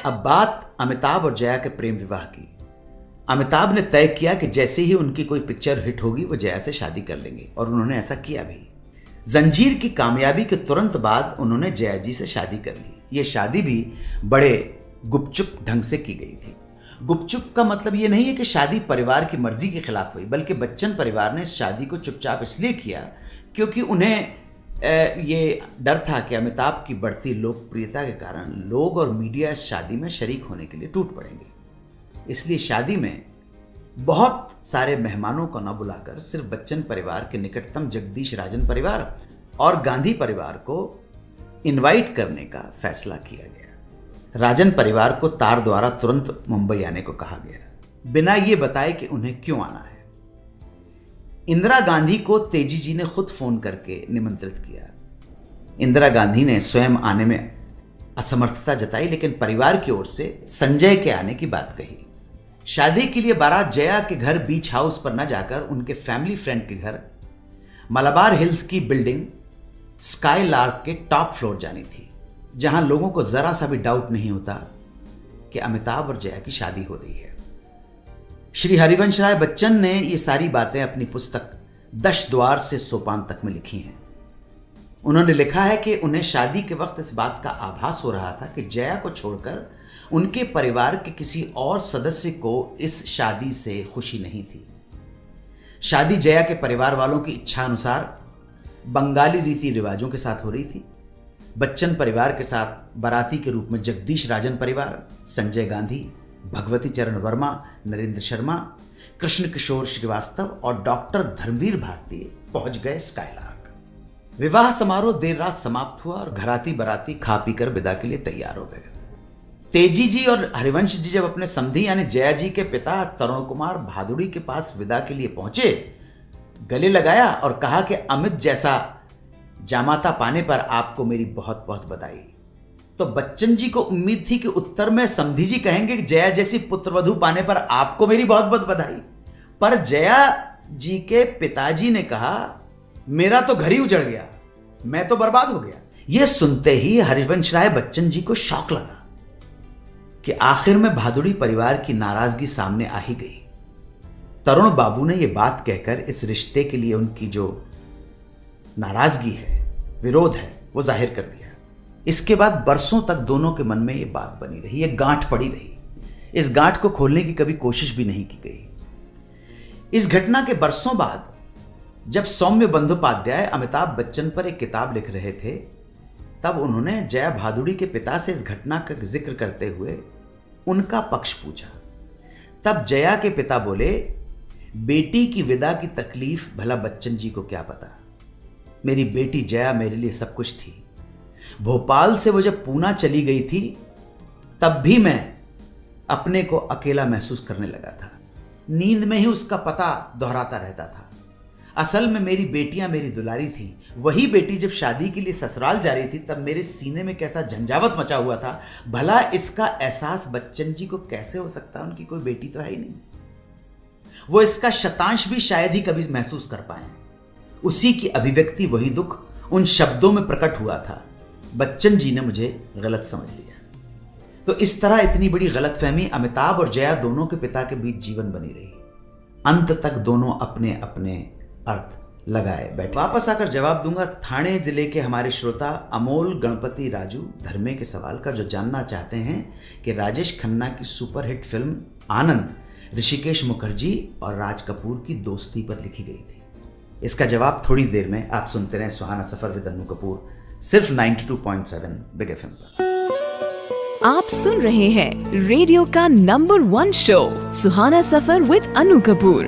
अब बात अमिताभ और जया के प्रेम विवाह की। अमिताभ ने तय किया कि जैसे ही उनकी कोई पिक्चर हिट होगी वो जया से शादी कर लेंगे, और उन्होंने ऐसा किया भी। जंजीर की कामयाबी के तुरंत बाद उन्होंने जया जी से शादी कर ली। ये शादी भी बड़े गुपचुप ढंग से की गई थी। गुपचुप का मतलब ये नहीं है कि शादी परिवार की मर्जी के खिलाफ हुई, बल्कि बच्चन परिवार ने इस शादी को चुपचाप इसलिए किया क्योंकि उन्हें ये डर था कि अमिताभ की बढ़ती लोकप्रियता के कारण लोग और मीडिया इस शादी में शरीक होने के लिए टूट पड़ेंगे। इसलिए शादी में बहुत सारे मेहमानों को न बुलाकर सिर्फ बच्चन परिवार के निकटतम जगदीश राजन परिवार और गांधी परिवार को इनवाइट करने का फैसला किया गया। राजन परिवार को तार द्वारा तुरंत मुंबई आने को कहा गया, बिना ये बताए कि उन्हें क्यों आना है। इंदिरा गांधी को तेजी जी ने खुद फोन करके निमंत्रित किया। इंदिरा गांधी ने स्वयं आने में असमर्थता जताई, लेकिन परिवार की ओर से संजय के आने की बात कही। शादी के लिए बारात जया के घर बीच हाउस पर न जाकर उनके फैमिली फ्रेंड के घर मलाबार हिल्स की बिल्डिंग स्काई लार्क के टॉप फ्लोर जानी थी, जहां लोगों को जरा सा भी डाउट नहीं होता कि अमिताभ और जया की शादी हो रही है। श्री हरिवंश राय बच्चन ने ये सारी बातें अपनी पुस्तक 10 द्वार से सोपान तक में लिखी हैं। उन्होंने लिखा है कि उन्हें शादी के वक्त इस बात का आभास हो रहा था कि जया को छोड़कर उनके परिवार के किसी और सदस्य को इस शादी से खुशी नहीं थी। शादी जया के परिवार वालों की इच्छा अनुसार बंगाली रीति रिवाजों के साथ हो रही थी। बच्चन परिवार के साथ बाराती के रूप में जगदीश राजन परिवार, संजय गांधी, भगवती चरण वर्मा, नरेंद्र शर्मा, कृष्ण किशोर श्रीवास्तव और डॉक्टर धर्मवीर भारती पहुंच गए स्काईलार्क। विवाह समारोह देर रात समाप्त हुआ और घराती बाराती खा पीकर विदा के लिए तैयार हो गए। तेजी जी और हरिवंश जी जब अपने समधी यानी जया जी के पिता तरुण कुमार भादुड़ी के पास विदा के लिए पहुंचे, गले लगाया और कहा कि अमित जैसा जामाता पाने पर आपको मेरी बहुत बहुत बधाई। तो बच्चन जी को उम्मीद थी कि उत्तर में समधी जी कहेंगे कि जया जैसी पुत्रवधू पाने पर आपको मेरी बहुत बहुत बधाई, पर जया जी के पिताजी ने कहा मेरा तो घर ही उजड़ गया, मैं तो बर्बाद हो गया। यह सुनते ही हरिवंश राय बच्चन जी को शौक लगा कि आखिर में भादुड़ी परिवार की नाराजगी सामने आ ही गई। तरुण बाबू ने यह बात कहकर इस रिश्ते के लिए उनकी जो नाराजगी है, विरोध है, वो जाहिर कर दिया। इसके बाद बरसों तक दोनों के मन में यह बात बनी रही, यह गांठ पड़ी रही। इस गांठ को खोलने की कभी कोशिश भी नहीं की गई। इस घटना के बरसों बाद जब सौम्य बंदोपाध्याय अमिताभ बच्चन पर एक किताब लिख रहे थे, तब उन्होंने जया भादुड़ी के पिता से इस घटना का जिक्र करते हुए उनका पक्ष पूछा। तब जया के पिता बोले, बेटी की विदा की तकलीफ भला बच्चन जी को क्या पता। मेरी बेटी जया मेरे लिए सब कुछ थी। भोपाल से वो जब पूना चली गई थी, तब भी मैं अपने को अकेला महसूस करने लगा था। नींद में ही उसका पता दोहराता रहता था। असल में मेरी बेटियां मेरी दुलारी थी। वही बेटी जब शादी के लिए ससुराल जा रही थी, तब मेरे सीने में कैसा झंझावत मचा हुआ था। भला इसका एहसास बच्चन जी को कैसे हो सकता है? उनकी कोई बेटी तो है ही नहीं। वो इसका शतांश भी शायद ही कभी महसूस कर पाए। उसी की अभिव्यक्ति, वही दुख उन शब्दों में प्रकट हुआ था। बच्चन जी ने मुझे गलत समझ लिया। तो इस तरह इतनी बड़ी गलतफहमी अमिताभ और जया दोनों के पिता के बीच जीवन बनी रही। अंत तक दोनों अपने अपने अर्थ लगाए बैठे। वापस आकर जवाब दूंगा ठाणे जिले के हमारे श्रोता अमोल गणपति राजू धर्मे के सवाल का, जो जानना चाहते हैं कि राजेश खन्ना की सुपरहिट फिल्म आनंद ऋषिकेश मुखर्जी और राज कपूर की दोस्ती पर लिखी गई थी। इसका जवाब थोड़ी देर में। आप सुनते रहें सुहाना सफर विद अन्नू कपूर, सिर्फ 92.7 बिग एफएम पर। आप सुन रहे हैं रेडियो का number 1 show Suhana suffer with Annu Kapoor